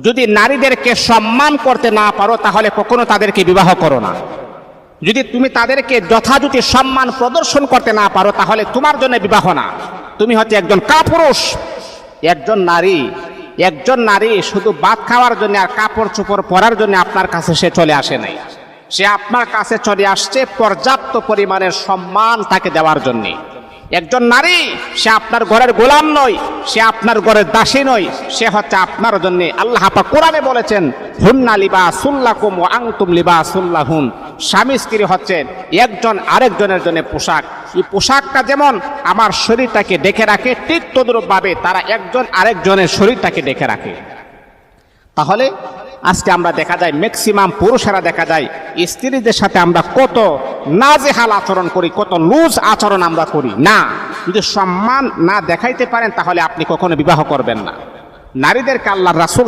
যদি নারীদেরকে সম্মান করতে না পারো তাহলে কখনো তাদেরকে বিবাহ করো না। যদি তুমি তাদেরকে যথাযথ সম্মান প্রদর্শন করতে না পারো তাহলে তোমার জন্য বিবাহ না। তুমি হচ্ছে একজন কাপুরুষ। একজন নারী শুধু ভাত খাওয়ার জন্য আর কাপড় চোপড় পরার জন্য আপনার কাছে সে চলে আসে নাই। সে আপনার কাছে চলে আসছে পর্যাপ্ত পরিমাণের সম্মান তাকে দেওয়ার জন্য। একজন নারী সে আপনার ঘরের গোলাম নয়, সে আপনার ঘরের দাসী নয়, সে হচ্ছে আপনার জন্য। আল্লাহ পাক কোরআনে বলেছেন, হুন্না লিবাসুল লাকুম ওয়া আনতুম লিবাসুল লাহুন। স্বামী স্ত্রী হচ্ছেন একজন আরেকজনের জন্য পোশাক। এই পোশাকটা যেমন আমার শরীরটাকে ডেকে রাখে, ঠিক তদ্রূপভাবে তারা একজন আরেকজনের শরীরটাকে ডেকে রাখে। তাহলে আজকে আমরা দেখা যায় ম্যাক্সিমাম পুরুষেরা দেখা যায় স্ত্রীদের সাথে আমরা কত নাজেহাল আচরণ করি, কত লুজ আচরণ আমরা করি না। যদি সম্মান না দেখাইতে পারেন তাহলে আপনি কখনো বিবাহ করবেন না। নারীদেরকে আল্লাহর রাসূল